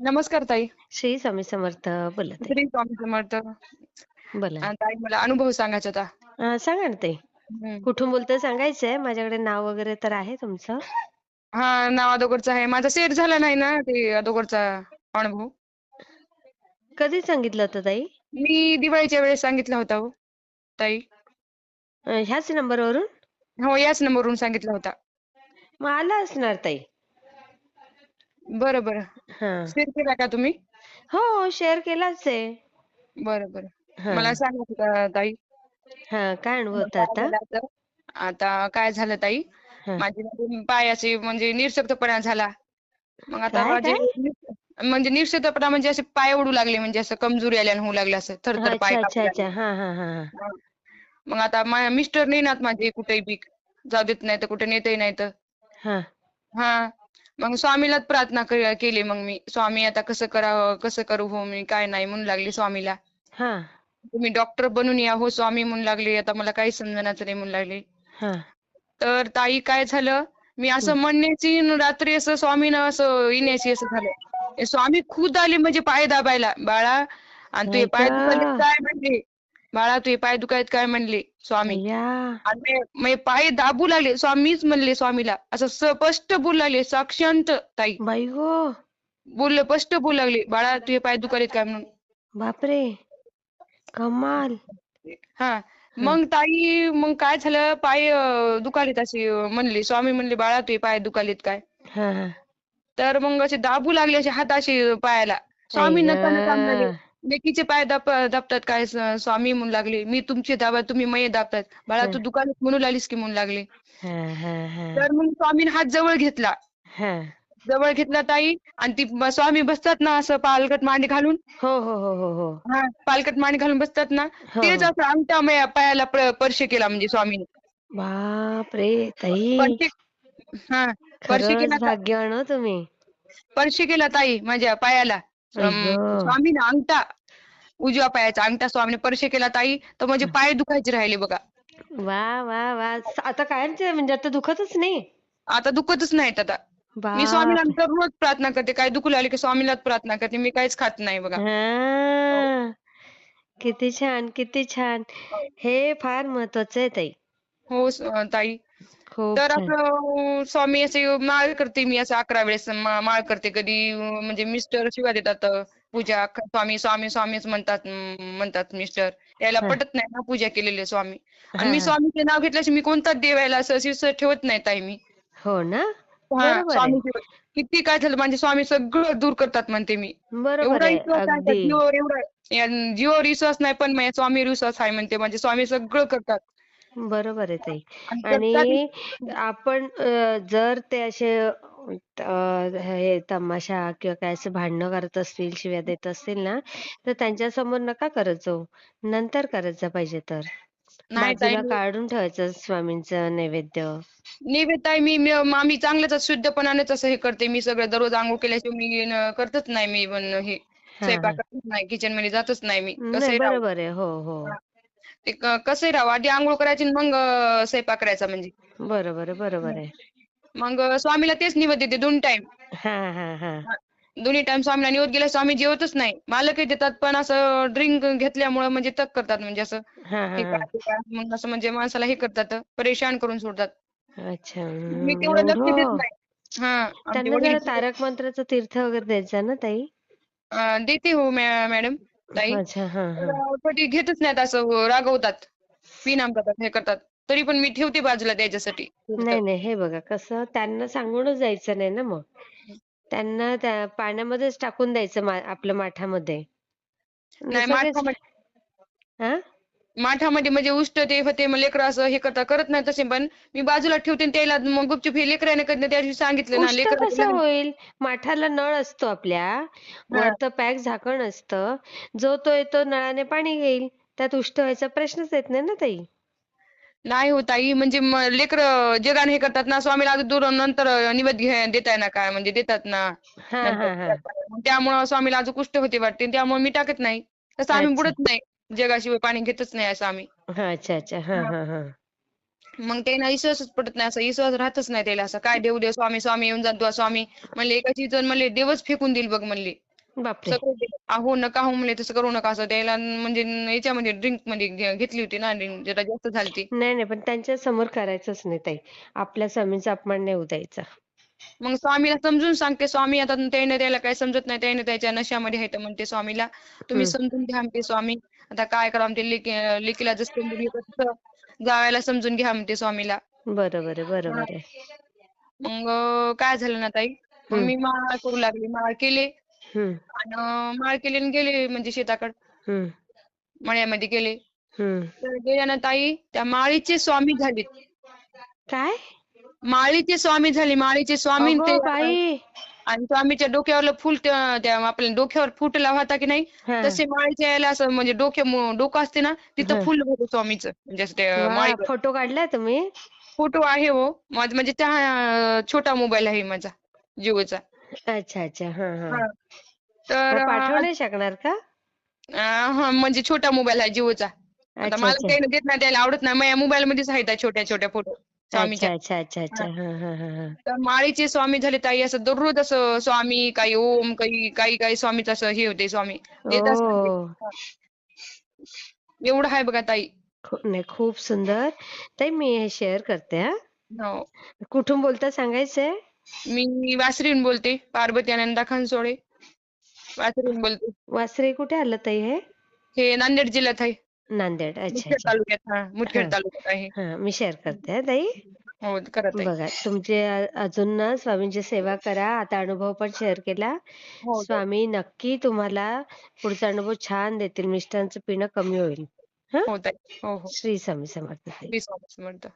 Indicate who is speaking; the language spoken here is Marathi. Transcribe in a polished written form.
Speaker 1: नमस्कार ताई.
Speaker 2: श्री स्वामी समर्थ. बोला ताई.
Speaker 1: श्री स्वामी समर्थ.
Speaker 2: बोला ना.
Speaker 1: ताई मला अनुभव सांगायचा होता.
Speaker 2: सांगा ना ताई.
Speaker 1: हं.
Speaker 2: कुठून बोलताय सांगायचंय? माझ्याकडे नाव वगैरे तर आहे तुमचं.
Speaker 1: हां, नाव अगोदरचं आहे. माझा सेट झाला नाही ना ते अगोदरचा अनुभव.
Speaker 2: कधी सांगितलं होतं ताई?
Speaker 1: मी दिवाळीच्या वेळेस सांगितला होता हो ताई.
Speaker 2: ह्याच नंबरवरून?
Speaker 1: हो, याच नंबरवरून सांगितला होता.
Speaker 2: मग आला असणार ताई.
Speaker 1: बरं, बरं.
Speaker 2: हां.
Speaker 1: शेअर केला का तुम्ही?
Speaker 2: हो, शेअर केलाच आहे.
Speaker 1: बरं, बरं. मला
Speaker 2: हां.
Speaker 1: सांगायचं होतं ताई.
Speaker 2: हां. काय अनुभव
Speaker 1: मग
Speaker 2: होता
Speaker 1: काय
Speaker 2: आता?
Speaker 1: झालं आता काय झालं ताई,
Speaker 2: हां.
Speaker 1: माझी म्हणजे पायाची म्हणजे निरशक्तपणा झाला. मग आता
Speaker 2: काय,
Speaker 1: माझे
Speaker 2: काय?
Speaker 1: म्हणजे निरशक्तपणा म्हणजे असे पाय ओढू लागले म्हणजे असं कमजोरी आल्यानं होऊ लागलं असं थरथर पाय
Speaker 2: अच्छा, अच्छा,
Speaker 1: कापू
Speaker 2: अच्छा.
Speaker 1: लागले.
Speaker 2: हां, हां, हां, हां.
Speaker 1: हां. मग आता मिस्टर नेणार माझे कुठेही बी. जाऊ देत नाही तर कुठे नेतही नाही तर.
Speaker 2: हां.
Speaker 1: हां. मग स्वामीलाच प्रार्थना केली मग मी. स्वामी आता कसं करावं, कसं करू हो मी, काय नाही म्हणू लागली स्वामीला.
Speaker 2: हां.
Speaker 1: तुम्ही डॉक्टर बनून या हो स्वामी म्हणू लागले. आता मला काही समजेनाच नाही म्हणू लागले.
Speaker 2: हां.
Speaker 1: तर ताई काय झालं, मी
Speaker 2: हं.
Speaker 1: असं म्हणण्याची न रात्री असं स्वामीनं असं येण्याची असं झालं. ते स्वामी खुद आले म्हणजे पाय दाबायला. "बाळा आणि तुझे
Speaker 2: आई
Speaker 1: पाय दुखायलेत
Speaker 2: गं!
Speaker 1: काय?" म्हणले. "बाळा तुझे पाय दुखायलेत काय?" म्हणले स्वामी.
Speaker 2: अय्या!
Speaker 1: आणि मी पाय दाबू लागले. स्वामीच म्हणले स्वामीला. असं स्पष्ट बोलू लागले, साक्षांत ताई.
Speaker 2: बाई गं!
Speaker 1: स्पष्ट बोलू लागले, "बाळा तुझे पाय दुखायलेत काय?" म्हणून.
Speaker 2: बापरे! कमाल.
Speaker 1: हां.
Speaker 2: हां.
Speaker 1: मग ताई मग काय झालं, पाय दुखायलेत असे म्हणले. स्वामी म्हणले, "बाळा तुझे पाय दुखायलेत काय?"
Speaker 2: हां, हां.
Speaker 1: तर मग असे दाबू लागले असे हात असे पायाला.
Speaker 2: आई
Speaker 1: स्वामी नका सांगू लागले.
Speaker 2: गं!
Speaker 1: लेकीचे पाय दाबतात काय स्वामी म्हणू लागले. मी तुमचे दाबा तुम्ही माझे दाबतात. बाळा
Speaker 2: हां.
Speaker 1: तू दुखायलेत म्हणू लागलीस की म्हणू लागले.
Speaker 2: हां, हां, हां.
Speaker 1: तर मग स्वामीने हात जवळ घेतला.
Speaker 2: हां.
Speaker 1: जवळ घेतला ताई आणि ती स्वामी बसतात ना असं पालगट मांडी घालून.
Speaker 2: हो, हो, हो, हो, हो.
Speaker 1: हां, पालगट मांडी घालून बसतात ना,
Speaker 2: हो,
Speaker 1: तेच
Speaker 2: हो.
Speaker 1: असं अंगठा माझ्या पायाला स्पर्श केला म्हणजे स्वामीने.
Speaker 2: बापरे! ताई,
Speaker 1: स्पर्श हां, स्पर्श
Speaker 2: खरंच
Speaker 1: केला
Speaker 2: भाग्यवान हो तुम्ही.
Speaker 1: स्पर्श केला ताई माझ्या पायाला.
Speaker 2: आई गं!
Speaker 1: स्वामीने अंगठा उजव्या पायाचा अंगठा स्वामीने स्पर्श केला ताई, तर माझे पाय दुखायचे राहिले बघा.
Speaker 2: वाह, वाह, वाह! आता कायमचे म्हणजे आता दुखतच नाही?
Speaker 1: आता दुखतच नाहीत आता. मी स्वामीला
Speaker 2: बापरे!
Speaker 1: दररोज प्रार्थना करते. काय दुखू लागले की स्वामीलाच प्रार्थना करते. मी काहीच खात नाही बघा. हो.
Speaker 2: हां. किती छान, किती छान. हे फार महत्वाचं आहे ताई.
Speaker 1: हो, ताई.
Speaker 2: खूप
Speaker 1: तर
Speaker 2: छान.
Speaker 1: असं स्वामी असे माळ करते मी असं 11 वेळेस माळ करते. कधी म्हणजे मिस्टर शिव्या देतात. पूजा स्वामी, स्वामी, स्वामीच म्हणतात मिस्टर. त्याला
Speaker 2: हां,
Speaker 1: पटत नाही ना पूजा केलेली आहे स्वामी. आणि
Speaker 2: हां,
Speaker 1: मी
Speaker 2: हां.
Speaker 1: स्वामीचे नाव घेतल्याशिवाय मी कोणताच देवाला असं शिस्त ठेवत नाही ताई मी.
Speaker 2: हो ना?
Speaker 1: हां,
Speaker 2: बरोबर आहे.
Speaker 1: स्वामीचे किती काय झालं म्हणजे स्वामी सगळं दूर करतात म्हणते मी.
Speaker 2: बरोबर
Speaker 1: एवढा
Speaker 2: आहे.
Speaker 1: विश्वास आहे त्या
Speaker 2: अगदी.
Speaker 1: जीवावर एवढा जीवावर विश्वास नाही पण माझ्या स्वामीवर विश्वास आहे म्हणते. म्हणजे स्वामी सगळं करतात
Speaker 2: बरोबर आहे ताई.
Speaker 1: आणि करतात.
Speaker 2: आणि आपण जर ते असे हे तमाशा किंवा काय असं भांडणं करत असतील, शिव्या देत असतील ना, तर त्यांच्यासमोर नका करत जाऊ. नंतर करत जा पाहिजे तर.
Speaker 1: नाही ताई
Speaker 2: बाजूला काढून ठेवायचं स्वामींचं नैवेद्य.
Speaker 1: निवेद आहे आम्ही चांगलंच शुद्धपणानेच असं हे करते. मी सगळं दररोज अंघोळ केल्याशिवाय मी करतच नाही मी पण हे
Speaker 2: हां,
Speaker 1: स्वयंपाक
Speaker 2: हां.
Speaker 1: करतच नाही. किचनमध्ये जातच नाही मी.
Speaker 2: नाही
Speaker 1: कसंही राहू.
Speaker 2: बरोबर आहे. हो, हो.
Speaker 1: हां. ते कसंही राहू. आधी अंघोळ करायची आणि मग स्वयंपाक करायचा म्हणजे.
Speaker 2: बरोबर आहे, बरोबर
Speaker 1: हं.
Speaker 2: आहे.
Speaker 1: मग स्वामीला तेच निवेद देते 2 टाईम.
Speaker 2: हां, हां, हां.
Speaker 1: दोन्ही टाईम स्वामीला निवेद गेला स्वामी जेवतच नाही. मालकही देतात पण असं ड्रिंक घेतल्यामुळे म्हणजे तक करतात म्हणजे असं
Speaker 2: हां, हां,
Speaker 1: हे करा,
Speaker 2: हां.
Speaker 1: ते करा. मग असं म्हणजे माणसाला हे करतात, परेशान करून सोडतात.
Speaker 2: अच्छा.
Speaker 1: मी तेवढं लक्ष देत
Speaker 2: एवढं?
Speaker 1: नाही. हां, आमचे
Speaker 2: त्यांना
Speaker 1: वडील
Speaker 2: जरा तारक मंत्राचं तीर्थ वगैरे द्यायचा ना ताई?
Speaker 1: देते हो मॅडम ताई.
Speaker 2: अच्छा. हां,
Speaker 1: तर
Speaker 2: हां.
Speaker 1: कधी घेतच नाहीत असं रागवतात, पिनाम करतात, हे करतात. तरी पण मी ठेवते बाजूला त्याच्यासाठी तीर्थ.
Speaker 2: नाही, नाही. हे बघा कसं त्यांना सांगूनच जायचं नाही ना मग. त्यांना त्या पाण्यामध्येच टाकून द्यायचं आपल्या माठामध्ये.
Speaker 1: नाही
Speaker 2: सगळेच हां?
Speaker 1: माठामध्ये म्हणजे उष्ट ते होते मग लेकरं असं हे करत नाही तसे पण मी बाजूला ठेवते आणि त्याला मग गुपचूप हे लेकराने कधी त्या दिवशी सांगितलं ना
Speaker 2: उष्ट
Speaker 1: लेकराचं
Speaker 2: कसं
Speaker 1: लग्न
Speaker 2: होईल? माठाला नळ असतो आपल्या.
Speaker 1: हां.
Speaker 2: वरतं पॅक झाकण असतं. जो तो येतो नळाने पाणी घेईल. त्यात उष्ट व्हायचा प्रश्नच येत नाही ना ताई.
Speaker 1: नाही हो ताई म्हणजे लेकरं जगाने हे करतात ना स्वामीला अजून दूर नंतर निवेद देताय ना काय म्हणजे देतात ना
Speaker 2: हां,
Speaker 1: नंतर.
Speaker 2: हां, हां.
Speaker 1: मग त्यामुळं स्वामीला अजून कुष्ठ होते वाटते त्यामुळे मी टाकत नाही. तसं आम्ही
Speaker 2: अच्छा.
Speaker 1: बुडत नाही. जगाशिवाय पाणी घेतच नाही असं आम्ही.
Speaker 2: हां. अच्छा, अच्छा. हां,
Speaker 1: हां.
Speaker 2: हां, हां.
Speaker 1: मग त्याला विश्वासच पटत नाही. असा विश्वास राहतच नाही त्याला असं काय देव देव स्वामी स्वामी येऊन जातो स्वामी म्हणले एकाची जण म्हणले देवच फेकून देईल बघ म्हणले.
Speaker 2: बापरे!
Speaker 1: सगळं दिलं. अहो नका हो म्हणले तसं करू नका असं द्यायला म्हणजे याच्यामध्ये ड्रिंक मध्ये घेतली होती ना ड्रिंक जरा जास्त झालती.
Speaker 2: नाही, नाही. पण त्यांच्या समोर करायचंच नाही ताई. आपल्या स्वामींचा अपमान नाही होऊ द्यायचा.
Speaker 1: मग स्वामीला समजून सांगते स्वामी आता त्याने त्याला काही समजत नाही त्याने त्याच्या नशामध्ये आहे तर म्हणते स्वामीला तुम्ही
Speaker 2: हं.
Speaker 1: समजून घ्या म्हणते स्वामी आता काय करा म्हणते लेकीला जसं समजून घेतो तसं जावायला समजून घ्या म्हणते स्वामीला.
Speaker 2: बरोबर आहे,
Speaker 1: हा.
Speaker 2: बरोबर आहे.
Speaker 1: मग काय झालं ना ताई मग
Speaker 2: हं,
Speaker 1: मी माळ करू लागली माळ केले
Speaker 2: हं,
Speaker 1: आणि माळ केली आणि गेले म्हणजे शेताकडे
Speaker 2: हं,
Speaker 1: मळ्यामध्ये गेले
Speaker 2: हं.
Speaker 1: तर गेल्यानं ताई त्या माळीचे स्वामी झालेत.
Speaker 2: काय?
Speaker 1: माळीचे स्वामी झाले माळीचे स्वामी आणि ते
Speaker 2: अगं बाई!
Speaker 1: आणि स्वामीच्या डोक्यावरलं फुल त्या आपल्या डोक्यावर फुटला होता की नाही
Speaker 2: हां,
Speaker 1: तसे माळीच्या यायला असं म्हणजे डोकं असते ना तिथं
Speaker 2: हां.
Speaker 1: फुल होतं स्वामीचं म्हणजे असं त्या
Speaker 2: वाह!
Speaker 1: माळीवर
Speaker 2: फोटो काढलाय तुम्ही?
Speaker 1: फोटो आहे हो माझं म्हणजे त्या छोटा मोबाईल आहे माझा जिओचा.
Speaker 2: अच्छा, अच्छा. हां, हां.
Speaker 1: हा तर
Speaker 2: मग पाठवू नाही शकणार का?
Speaker 1: हा म्हणजे छोटा मोबाईल आहे जिओचा. आता
Speaker 2: अच्छा,
Speaker 1: मला
Speaker 2: अच्छा.
Speaker 1: काही देत नाही द्यायला आवडत नाही माझ्या मोबाईल मध्येच आहेत त्या छोट्या छोट्या फोटो स्वामीच्या.
Speaker 2: अच्छा, अच्छा, अच्छा,
Speaker 1: हा.
Speaker 2: अच्छा. हां, हां, हां, हां.
Speaker 1: तर माळीचे स्वामी झाले ताई असं दररोज असं स्वामी काही ओम काही काही काही स्वामीचं असं हे होते स्वामी देत असतात ते.
Speaker 2: ओह!
Speaker 1: हा. एवढं आहे बघा ताई.
Speaker 2: नाही खूप सुंदर. ताई मी हे शेअर करते हां.
Speaker 1: हो.
Speaker 2: कुठून बोलता सांगायचंय?
Speaker 1: मी वासरीहून बोलते. पार्वती आनंदा खनसोळे. वासरीहून बोलते.
Speaker 2: वासरे कुठे आलं ताई हे?
Speaker 1: हे नांदेड जिल्ह्यात आहे.
Speaker 2: नांदेड. अच्छा,
Speaker 1: मुदखेड
Speaker 2: अच्छा.
Speaker 1: तालुक्यात. हां, मुदखेड
Speaker 2: हां,
Speaker 1: तालुक्यात आहे.
Speaker 2: हां. मी शेअर करते हां ताई.
Speaker 1: हो, करा ताई.
Speaker 2: बघा तुमचे अजून ना स्वामींची सेवा करा. आता अनुभव पण शेअर केला.
Speaker 1: हो ताई.
Speaker 2: स्वामी नक्की तुम्हाला पुढचा अनुभव छान देतील. मिष्टांचं पिणं कमी होईल. हां.
Speaker 1: हो ताई. हो, हो.
Speaker 2: श्री स्वामी समर्थ ताई.
Speaker 1: श्री स्वामी समर्थ.